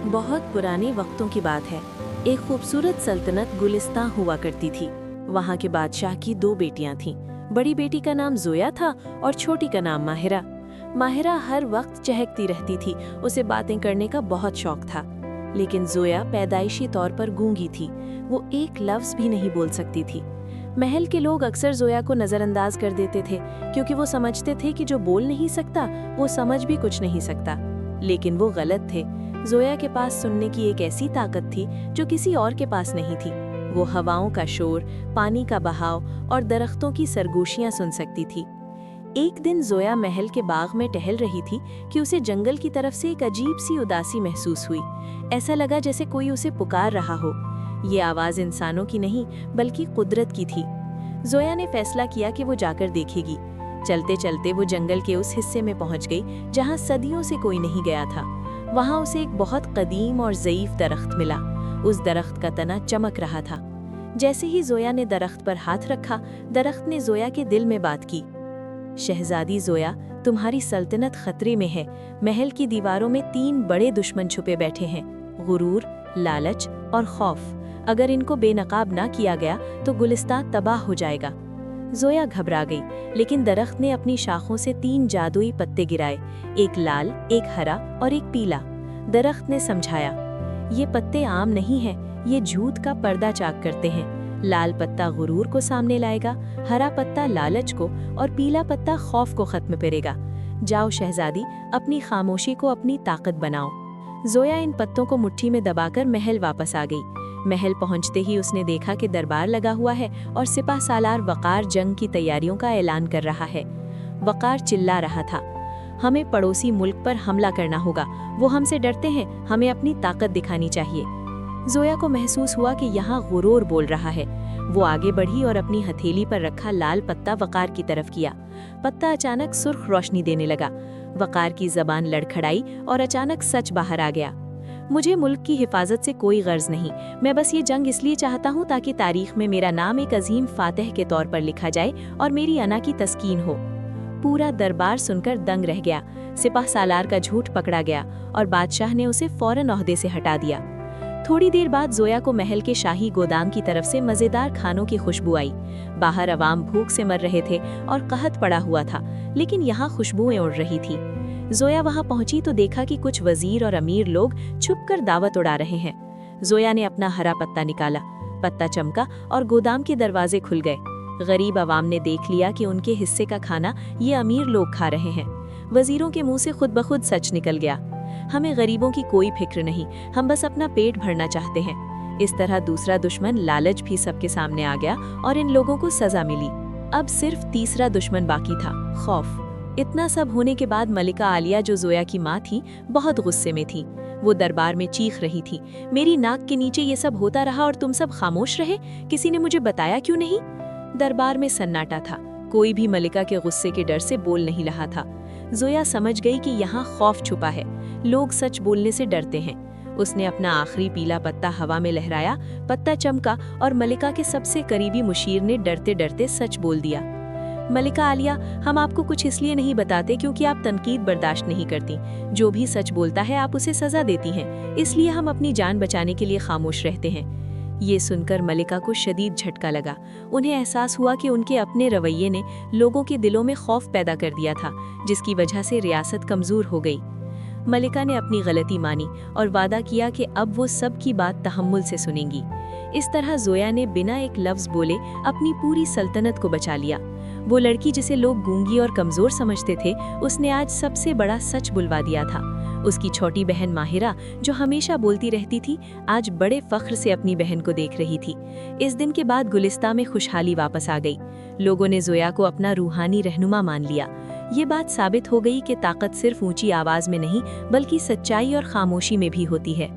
बहुत पुराने वक्तों की बात है। एक खूबसूरत सल्तनत गुलिस्तान हुआ करती थी। वहाँ के बादशाह की दो बेटियां थीं। बड़ी बेटी का नाम जोया था और छोटी का नाम माहिरा। माहिरा हर वक्त चहकती रहती थी, उसे बातें करने का बहुत शौक था। लेकिन जोया पैदाइशी तौर पर गूंगी थी, वो एक लफ्ज़ भी नहीं बोल सकती थी। महल के लोग अक्सर जोया को नज़रअंदाज कर देते थे, क्योंकि वो समझते थे कि जो बोल नहीं सकता वो समझ भी कुछ नहीं सकता। लेकिन वो गलत थे। जोया के पास सुनने की एक ऐसी ताकत थी जो किसी और के पास नहीं थी। वो हवाओं का शोर, पानी का बहाव और दरख्तों की सरगोशियां सुन सकती थी। एक दिन जोया महल के बाग में टहल रही थी कि उसे जंगल की तरफ से एक अजीब सी उदासी महसूस हुई। ऐसा लगा जैसे कोई उसे पुकार रहा हो। ये आवाज़ इंसानों की नहीं बल्कि कुदरत की थी। जोया ने फैसला किया कि वो जाकर देखेगी। चलते चलते वो जंगल के उस हिस्से में पहुंच गई जहां सदियों से कोई नहीं गया था। वहां उसे एक बहुत कदीम और ज़ईफ दरख्त मिला। उस दरख्त का तना चमक रहा था। जैसे ही जोया ने दरख्त पर हाथ रखा, दरख्त ने जोया के दिल में बात की। शहजादी जोया, तुम्हारी सल्तनत खतरे में है। महल की दीवारों में 3 बड़े दुश्मन छुपे बैठे हैं, गुरूर, लालच और खौफ। अगर इनको बेनकाब ना किया गया तो गुलिस्तान तबाह हो जाएगा। जोया घबरा गई, लेकिन दरख्त ने अपनी शाखों से 3 जादुई पत्ते गिराए, एक लाल, एक हरा और एक पीला। दरख्त ने समझाया, ये पत्ते आम नहीं हैं, ये झूठ का पर्दा चाक करते हैं। लाल पत्ता गुरूर को सामने लाएगा, हरा पत्ता लालच को और पीला पत्ता खौफ को खत्म करेगा। जाओ शहजादी, अपनी खामोशी को अपनी ताकत बनाओ। जोया इन पत्तों को मुट्ठी में दबाकर महल वापस आ गई। महल पहुंचते ही उसने देखा कि दरबार लगा हुआ है और सिपाह सालार वकार जंग की तैयारियों का ऐलान कर रहा है। वकार चिल्ला रहा था, हमें पड़ोसी मुल्क पर हमला करना होगा, वो हमसे डरते हैं, हमें अपनी ताकत दिखानी चाहिए। जोया को महसूस हुआ कि यहाँ गुरूर बोल रहा है। वो आगे बढ़ी और अपनी हथेली पर रखा लाल पत्ता वकार की तरफ किया। पत्ता अचानक सुर्ख रोशनी देने लगा। वकार की जबान लड़खड़ाई और अचानक सच बाहर आ गया। मुझे मुल्क की हिफाजत से कोई गर्ज नहीं, मैं बस ये जंग इसलिए चाहता हूँ ताकि तारीख में मेरा नाम एक अजीम फातेह के तौर पर लिखा जाए और मेरी अना की तस्कीन हो। पूरा दरबार सुनकर दंग रह गया। सिपाह सालार का झूठ पकड़ा गया और बादशाह ने उसे फौरन ओहदे से हटा दिया। थोड़ी देर बाद जोया को महल के शाही गोदाम की तरफ से मज़ेदार खानों की खुशबू आई। बाहर अवाम भूख से मर रहे थे और कहत पड़ा हुआ था, लेकिन यहाँ खुशबुएं उड़ रही थी। जोया वहां पहुंची तो देखा कि कुछ वजीर और अमीर लोग छुपकर दावत उड़ा रहे हैं। जोया ने अपना हरा पत्ता निकाला, पत्ता चमका और गोदाम के दरवाजे खुल गए। गरीब अवाम ने देख लिया कि उनके हिस्से का खाना ये अमीर लोग खा रहे हैं। वजीरों के मुंह से खुद ब खुद सच निकल गया, हमें गरीबों की कोई फिक्र नहीं, हम बस अपना पेट भरना चाहते हैं। इस तरह दूसरा दुश्मन लालच भी सबके सामने आ गया और इन लोगों को सजा मिली। अब सिर्फ तीसरा दुश्मन बाकी था, खौफ। इतना सब होने के बाद मलिका आलिया, जो जोया की माँ थी, बहुत गुस्से में थी। वो दरबार में चीख रही थी, मेरी नाक के नीचे ये सब होता रहा और तुम सब खामोश रहे, किसी ने मुझे बताया क्यों नहीं? दरबार में सन्नाटा था, कोई भी मलिका के गुस्से के डर से बोल नहीं रहा था। जोया समझ गई कि यहाँ खौफ छुपा है, लोग सच बोलने से डरते हैं। उसने अपना आखिरी पीला पत्ता हवा में लहराया, पत्ता चमका और मलिका के सबसे करीबी मुशीर ने डरते डरते सच बोल दिया, मलिका आलिया, हम आपको कुछ इसलिए नहीं बताते क्योंकि आप तनकीद बर्दाश्त नहीं करती। जो भी सच बोलता है आप उसे सजा देती हैं, इसलिए हम अपनी जान बचाने के लिए खामोश रहते हैं। ये सुनकर मलिका को शदीद झटका लगा। उन्हें एहसास हुआ कि उनके अपने रवैये ने लोगों के दिलों में खौफ पैदा कर दिया था, जिसकी वजह से रियासत कमज़ोर हो गई। मलिका ने अपनी गलती मानी और वादा किया कि अब वो सब की बात तहम्मुल से सुनेंगी। इस तरह जोया ने बिना एक लफ्ज़ बोले अपनी पूरी सल्तनत को बचा लिया। वो लड़की जिसे लोग गूंगी और कमज़ोर समझते थे, उसने आज सबसे बड़ा सच बुलवा दिया था। उसकी छोटी बहन माहिरा, जो हमेशा बोलती रहती थी, आज बड़े फख्र से अपनी बहन को देख रही थी। इस दिन के बाद गुलिस्तान में खुशहाली वापस आ गई। लोगों ने जोया को अपना रूहानी रहनुमा मान लिया। ये बात साबित हो गई कि ताकत सिर्फ ऊंची आवाज़ में नहीं बल्कि सच्चाई और खामोशी में भी होती है।